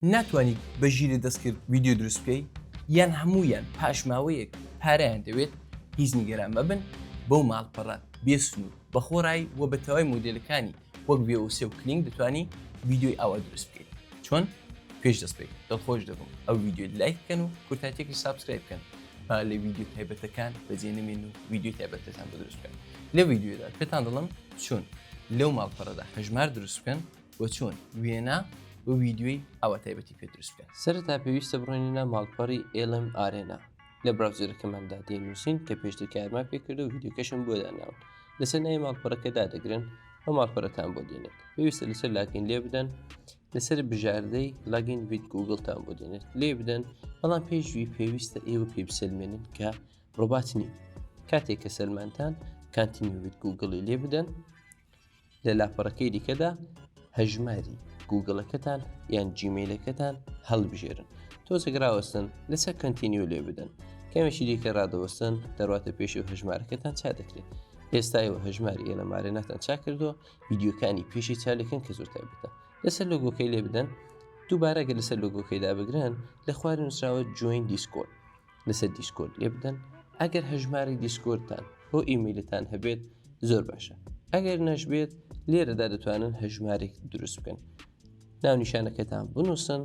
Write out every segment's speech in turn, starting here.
ناتوانانی بەژیرە دەستکرد ویددیو دروست بکەی یان هەموویان پاشماوەیەک پارەیان دەوێت هیچ نیگەران مەبن بەو ماڵپەڕە بێسن و بەخۆڕایی وە بەتەوای مۆدلەکانی وەک VLC و کلینگ دەتوانی ویددیۆی ئاوا دروست بکەیت. چۆن پێش دەست بکەیت دڵخۆش دەبم ئەو ویددیۆ لایک بکەن و کورتاتێکی سابسکرایب بکەن با لە ویددیو تایبەتەکان بەجێنمێن و ویددیۆی تایبەتتان بەدروست بکەن. لە ویددیۆدا پێتان دەڵم چۆن لەو ماڵپەڕەدا هەژمار دروست بکەن و چۆن وێنە بۆ ویددیۆی ئاوا تایبەتی پێ دروست بکەن. سەرەتا پێویستە بڕۆینە ماڵپەڕی LM Arena لە براوزەرەکەماندا دێنووسین کە پێشتر کارمان پێکرد و ویددیۆکەشم بۆ داناون. لەسەر ناوی ماڵپەڕەکەدا دەگرن ئەو ماڵپەڕەتان بۆ دێنێت. پێویستە لەسەر لاگین لێ بدەن، لەسەر بژاردەی لاگین ویت گوگڵتان بۆ دێنێت لێ بدەن، بەڵام پێشوی پێویستە ئێوە پێ بسەلمێنن کە ڕۆبات نین. کاتێک کە سەلمانتان کانتینیو ویت گوگڵی لێ بدەن، لە لاپەڕەکەی دیکەدا هەژماری گوگڵەکەتان یان جیمەیلەکەتان هەڵبژێرن. تۆزەگراوەستن لەسەر کەنتینیو لێ بدەن. کەمێکی دیکە ڕادەوەستن دەڕاتە پێش و هەژمارەکەتان چا دەکرێت. ئێستایەوە هەژماری LM Arenاتان چا کردووە، ویددیۆکانی پێشی چالەکەن کە زۆر تایبەتە. لەسەر لۆگۆکەی لێ بدەن، دووبارەگە لەسەر لۆگۆکەیدا بگرن لە خوارد نووسراوە جوین دیسکۆرد. لەسەر دیسکۆرد لێ بدەن. ئەگەر هەژماری دیسکۆردتان بۆ ئیمەیلتان هەبێت زۆر باشە. ئەگەر نەشبێت لێرەدا دەتوانن هەژمارێک دروست بکەن. ناو نیشانەکەتان بنووسن،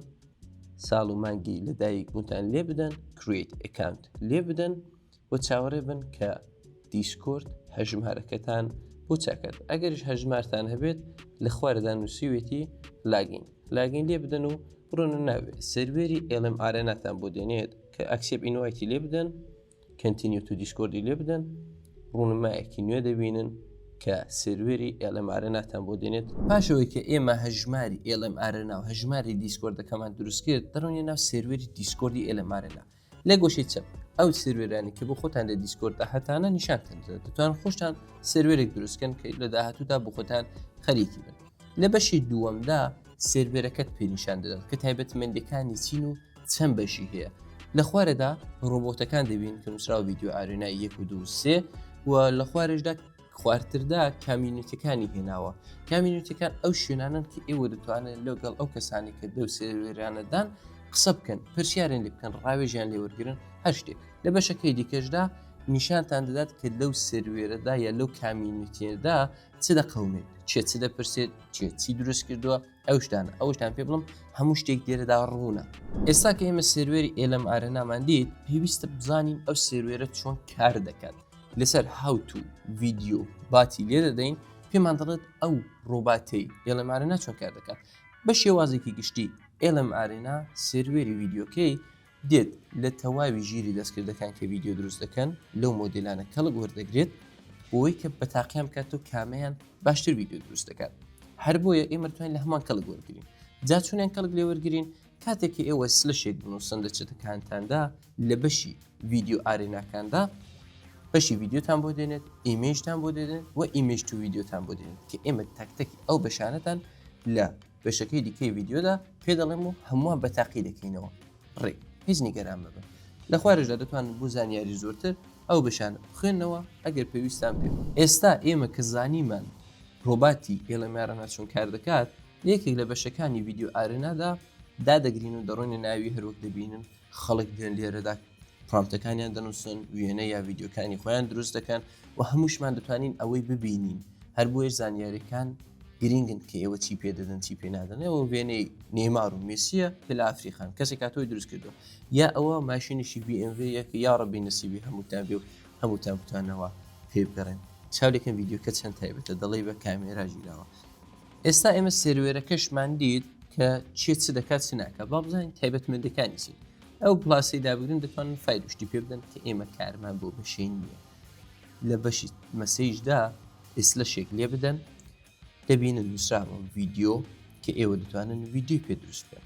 ساڵ و مانگی لەدایک بوونتان لێ بدەن، create account لێ بدەن و چاوەڕێ بن کە دیسکۆرد هەژمارەکەتان بۆ چاکات. ئەگەریش هەژمارتان هەبێت لە خوارەدا نووسیوێتی لاگین لێ بدەن و بڕۆنە ناوێ سەروێری LM Arenاتان بۆ دێنێت کە ئەکسێپ ئینڤایتی لێ بدەن، کەنتینیو تو دیسکۆردی لێ بدەن، ڕوونمایەکی نوێ دەبینن کە سروێری LM Arenاتان بۆ دێنێت. پاشەوەی کە ئێمە هەژماری LM Arena و هەژماری دیسکۆردەکەمان دروست کرد، دەڕۆینە ناو سروێری دیسکۆردی LM Arena. لە گۆشەی چەپ ئەو سروێرانی کە بۆ خۆتان لە دیسکۆرددا هەتانە نیشانتان دەدات. دەتوان خۆشتان سروێرێک دروستکەن کە لە داهاتوودا بۆ خۆتان خەریکی بن. لە بەشی دووەمدا سروێرەکەت پێنیشان دەدات کە تایبەتمەندەکانی چین و چەند بەشی هەیە. لە خوارەدا ڕۆبۆتەکان دەبین کە نووسراوە ویددیۆ ئارێنای 1 و 2 و 3 و لە خوارشدا خوارتردا کامیونیتەکانی هێناوە. کامیونیتەکان ئەو شوێنانن کە ئێوە دەتوانن لەگەڵ ئەو کەسانی کە دەو سێوێرانەدان قسە بکەن، پرسیارن لێ بکەن، ڕاوێژیان لێوەرگرن هەر شتێک. لە بەشەکەی دیکەشدا نیشانتان دەدات کە لەو سروێرەدا یا لەو کامیونیتیدا چ دەقەونێت، چ دەپرسێت، چی دروست کردووە، ئەوشتان پێ بڵم هەموو شتێک لێرەدا ڕوونە. ئێستا کە ئێمە سروێری LM Arenامان دیت، پێویستە بزانین ئەو سروێرە چۆن کار دەکات. لەسەر هاوتو ویددیۆ باتی لێ دەدەین، پێمان دەڵێت ئەو ڕۆباتەی LM Arena چۆن کار دەکات. بە شێوازێکی گشتی LM Arena سروێری ویددیۆکەی دێت لە تەواوی ژیری دەستکردەکان کە ویددیۆ دروست دەکەن لەو مۆدلانە کەڵک وەردەگرێت بۆی کە بە تاقیام بکات و کامیان باشتر ویددیۆ دروست دەکات. هەر بۆیە ئێمە دەتوانین لە هەمان کەڵک وەرگرین. جا چونیان کەڵک لێ وەرگرین، کاتێکی ئێوە سلشێک بنووسن لە چەتەکانتاندا لە بەشی ویددیۆ ئارێناکاندا بەشی ویددیۆتان بۆ دێنێت، ئیمێژتان بۆ دێنێت و ئیمێژ تو ویددیۆتان بۆ دێنێت کە ئێمە تاکتەکی ئەو بەشانەتان لە بەشەکەی دیکەی ویددیۆدا پێ دەڵێم و هەمووان بە تاقی دەکەینەوە. ڕێک هیچ نیگەران مەبن. لە خوارشدا دەتوانن بۆ زانیاری زۆرتر ئەو بەشانە بخوێنەوە ئەگەر پێویستان پێ. ئێستا ئێمە کە زانیمان ڕۆباتی LM Arena چۆن کار دەکات، یەکێک لە بەشەکانی ویددیۆ ئارێنادا دادەگرین و دەڕۆینە ناوی هەروەک دەبینن خەڵک دێن لێرەدا پرامپتەکانیان دەنووسن، وێنە یا ویددیۆکانی خۆیان دروست دەکەن و هەمووشمان دەتوانین ئەوەی ببینین. هەر بۆیە زانیاریەکان گرنگن کە ئێوە چی پێ دەدەن چی پێ نادەن. ئەوە وێنەی نێمار و مێسیە لە ئافریقان کەسێک کاتۆی دروست کردو، یا ئەوە ماشینیشی BMW یەکە یا ڕەبی نەسیبی هەمووتان بێ و هەمووتان بتوانەوە پێ بگەڕێن. چاولێکم ویددیۆکە چەند تایبەتە دەڵێ بە کامێرا ژیراوە. ئێستا ئێمە سروێرەکەشمان دیت کە چ دەکات چ ناکات. با بزانین تایبەتمەندەکانی چین. ئەو پلاسی دابگرن دەتوانن فایدشتی پێ بدەن کە ئێمە کارمان بۆ بەشین نییە. لە بەشی مەسەیجدا ئێسلەشێک لێ بدەن، دەبینن نووسراوە ویددیۆ کە ئێوە دەتوانن ویددیۆی پێ دروست بکەن،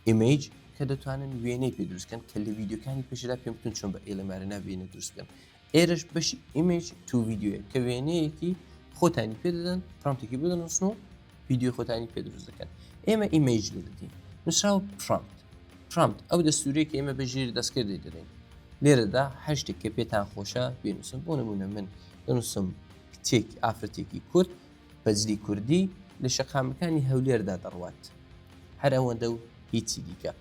ئیمێج کە دەتوانن وێنەی پێ دروستکەن کە لە ویددیۆکانی پێشدا پێم بتون چۆن بە LM Arena وێنە دروست بکەن. ئێرەش بەشی ئیمێج تو ویددیۆیە کە وێنەیەکی خۆتانی پێ دەدەن، پرامپتێکی بدەنووسن و ویددیۆ خۆتانی پێ دروست دەکەن. ئێمە ئیمێج لێ دەدەین، نووسراوە پرامپت ئەو دەستورەیە کە ئێمە بەژێری دەستکردی دەدەین. لێرەدا هەر شتێک کە پێتان خۆشە بێنووسن. بۆ نمونە من دەنووسم کچێکی ئافرەتێکی کورد بەجلی کوردی لە شەقامەکانی هەولێردا دەڕوات. هەر ئەوەندە و هیچی دیکە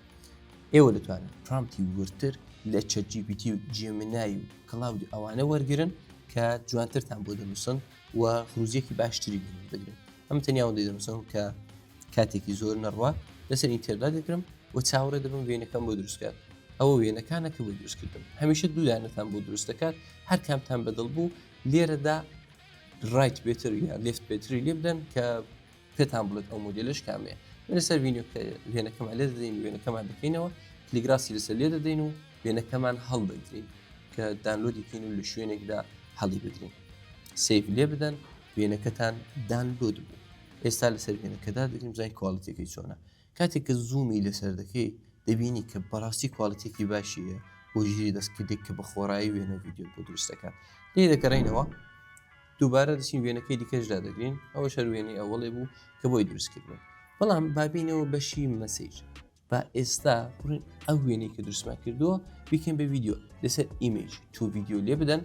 ئێوە دەتوانن پرامپتی ورتر لە ChatGPT و جێمینای و کلااود ئەوانە وەرگرن کە جوانترتان بۆ دەنووسن و خروجێکی باشتری دەگرن ئەم تەنیاوە دەنووسن کە کاتێکی زۆر نەڕوا لەسەر ئینتێرنێت دەکرم و چاوەڕێ دەبم وێنەکەم بۆ دروستکات ئەوە وێنەکانە کە بۆ دروستکردم هەمیشە دوودانەتان بۆ دروست دەکات هەر کامتان بەدڵ بوو لێرەدا ڕایت بێتر یا لێفت بێتری لێ بدەن کە پێتان بڵێت ئەو مۆدلش کامەیە لەسەر وێنەکەمان لێ دەدەین وێنەکەمان دەکەینەوە کلیگراسی لەسەر لێ دەدەین و وێنەکەمان هەڵدەگرین کە دانلۆدیکەین و لە شوێنێکدا هەڵی بدرین سیف لێ بدەن وێنەکەتان دانلۆد بوو ئێستا لەسەر وێنەکەدا دەگرین بزانین کواڵیتیەکەی چۆنە کاتێک کە زوومی لەسەر دەکەی دەبینی کە بەڕاستی کواڵیتێکی باشیە بۆ ژیری دەستکردێک کە بە خۆڕایی وێنە ڤیدیۆ بۆ دروستەکات لێ دەگەڕینەوە دووبارە دەچین وێنەکەی دیکەشدا دەگرین ئەوە شەر وێنەی ئەوڵێ بوو کە بۆی دروستکردن بەڵام بابینەوە بەشی مەسیج با ئێستا بڕین ئەو وێنەی کە دروستمان کردووە بیکەین بە ڤیدیۆ لەسەر ئیمێج تو ڤیدیۆ لێ بدەن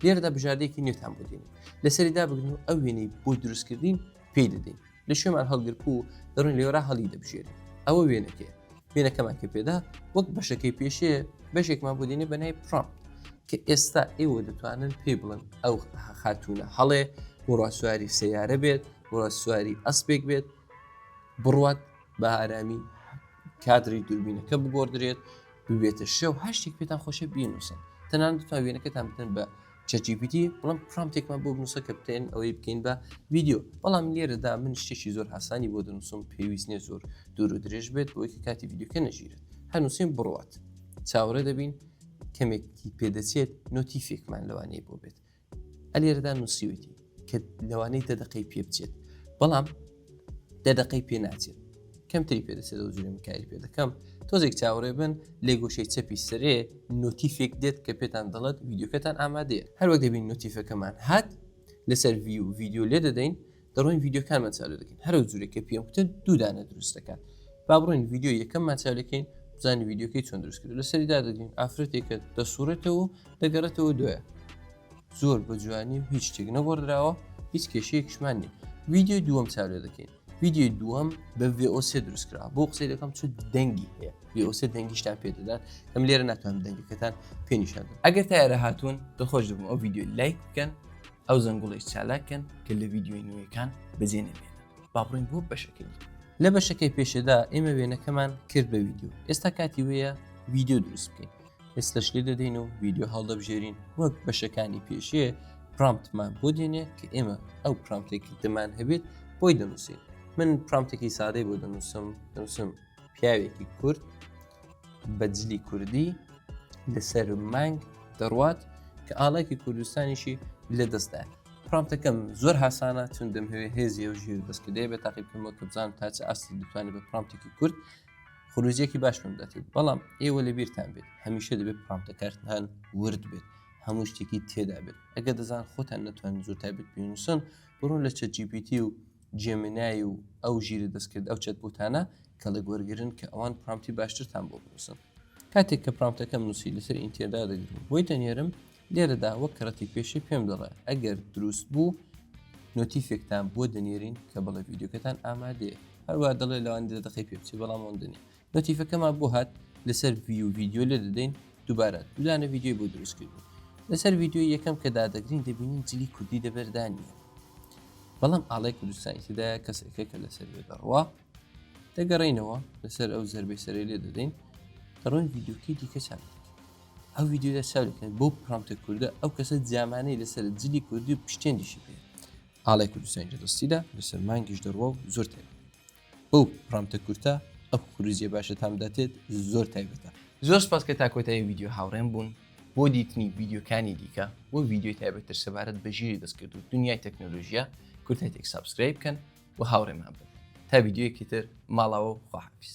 لێرەدا بژاردەیەکی نوێتان بۆ دێنین لەسەریدا بگرن و ئەو وێنەی بۆی دروستکردین پێی دەدەین لە شوێمان هەڵگرپ و دەڕۆین لێوەرا هەڵی دەبژێرین ئەوە وێنەکەیە وێنەکەمان کە پێدا وەک بەشەکەی پێشەیە بەشێکمان بۆ دێنێ بەنای پرامپت کە ئێستا ئێوە دەتوانن پێ بڵن ئەو خاتونە هەڵێ بۆ سواری سەیارە بێت بۆ سواری ئەسپێک بێت بڕوات بە ئارامی کادری دووربینەکە بگۆڕدرێت ببێتە شەو هەر شتێک پێتان خۆشە بینوسن تەنانەت دەتوان وێنەکەتان بدەن بە ChatGPT بەڵام پرامپتێکمان بۆ بنووسە کە بتێن ئەوەی بکەین بە ڤیدیۆ بەڵام لێرەدا من شتێکی زۆر حسانی بۆ دەنووسم پێویست نیە زۆر دوور و درێژ بێت بۆی کە کاتی ڤیدیۆکە نەژیرێت هەنووسین بڕوات چاوەڕێ دەبین کەمێکی پێدەچێت نۆتیفێکمان لەوانەیە بۆ بێت ئەلێرەدا نووسیوێتی کە لەوانەی دەدەقەی پێ بچێت بەڵام دەدەقەی پێ ناچێت کەمتری پێدەچێت ئەو جوورێ کاری پێ دەکەم تۆزێک چاوەڕێ بن لێ گۆشەی چەپی سەرێ نۆتیفێک دێت کە پێتان دەڵێت ڤیدیۆکەتان ئامادەیە هەروەک دەبین نۆتیفەکەمان هات لەسەر ڤیدیۆ لێ دەدەین دەڕۆین ڤیدیۆکانمان چالو دەکەین هەرو جوورێکە پێم وتە دوودانە دروست دەکات با بڕۆین ڤیدیۆ یەکەممان چالەکەین بزانین ڤیدیۆکەی چۆن دروست کرد لەسەریدا دەگرین ئافرەتێکە دەسوڕێتەوە دەگەڕێتەوە دوێ زۆر بە جوانی و هیچ شتێک نەگۆڕراوە هیچ کێشەیەکشمان نیە ڤیدیۆ دووەم چالو دەکەین ڤیدیۆ دووەم بە VOC دروستکرا بۆ قسەی دەکەم چ دەنگی هەیە VOC دەنگیشتان پێدەدان ئەم لێرە ناتوانم دەنگەکەتان پێنیشان ئەگەر تایارە هاتوون دڵخۆش دەبم ئەو ڤیدیۆ لایک بکەن ئەو زەنگوڵی چالاکەن کە لە ڤیدیۆی نوێیەکان بەجێنەبێن با بڕین بۆ بەشەکەی لە بەشەکەی پێشەدا ئێمە وێنەکەمان کرد بە ڤیدیۆ ئێستا کاتی وەیە ڤیدیۆ دروست بکەین ئێستاش لێ دەدەین و ڤیدیۆ هەڵدەبژێرین وەک بەشەکانی پێشەیە پرامپتمان بۆ دێنێ کە ئێمە ئەو پرامپتێکی دەمان هەبێت بۆی دەنووسین من پرامپتێکی سادەی بۆ دەنووسم پیاوێکی کورد بەجلی کوردی لەسەر مانگ دەڕوات کە ئاڵایکی کوردستانیشی لە دەستدا پرامپتەکەم زۆر حسانە چون دەمهوێ هێزی و ژیر دەستکردێ بێت تاقیبکەمەوە کە بزانم تا چه ئاستی دەتوانێت بە پرامپتێکی کورد خروجێکی باش بداتێت بەڵام ئێوە لەبیرتان بێت هەمیشە دەبێت پرامپتەکارتان ورد بێت هەموو شتێکی تێدا بێت ئەگە دەزان خۆتان نەتوانن زۆر تایبەت بنووسن بڕۆن لە ChatGPT و جێمینای و ئەو ژیری دەستکرد ئەو چەت بوتانە کە لە گوەرگرن کە ئەوان پرامپتی باشترتان بۆ بنووسن کاتێک کە پرامپتەکەم نووسی لەسەر ئینتێردا دەگرن بۆی دەنێرم لێرەدا وەک کەڕەتی پێشی پێم دەڵێ ئەگەر دروست بوو نۆتیفێکتان بۆ دەنێرین کە بەڵێ ڤیدیۆکەتان ئامادەیە هەروە دەڵێ لەوان دەقەی پێ بچێت بەڵام ئەوەن دەنێ نۆتیفەکەمان بۆ هات لەسەر ڤیدیۆ لێ دەدەین دووبارە دوودانە ڤیدیۆی بۆ دروستکردن لەسەر ڤیدیۆی یەکەم کە دادەگرین دەبینین جلی کوردی دەبەردانیە بەڵام ئاڵای کوردستانی تدایە کەسێکە کە لەسەر دەڕوا دەگەڕینەوە لەسەر ئەو زەربەی سەرەی لێ دەدەین دەڕۆین ڤیدیۆکی دیکە چاپ ئەو ڤیدیۆدا چاوکەن بۆ پرامپتە کووردە ئەو کەسە جامانەی لەسەر جلی کوردی و پشتێنیشی پێ ئاڵای کوردستانی دەستیدا لەسەر مانگیش دەڕوا و زۆر تایبەت بۆ پرامپتە کورتە ئەو خروجیە باشەتان بداتێت زۆر تایبەتە زۆر سپاس کە تاکۆتایی ڤیدیۆ هاوڕێم بوون بۆ دیتنی ڤیدیۆکانی دیکە بۆ ڤیدیۆی تایبەتتر سەبارەت بە ژیری دەستکرد و دنیای تەکنۆلۆژیە کورتایتێک سابسکرایب بکەن و هاوڕێمان بن تا ڤیدیۆیەکی تر ماڵاوە و خواحافیز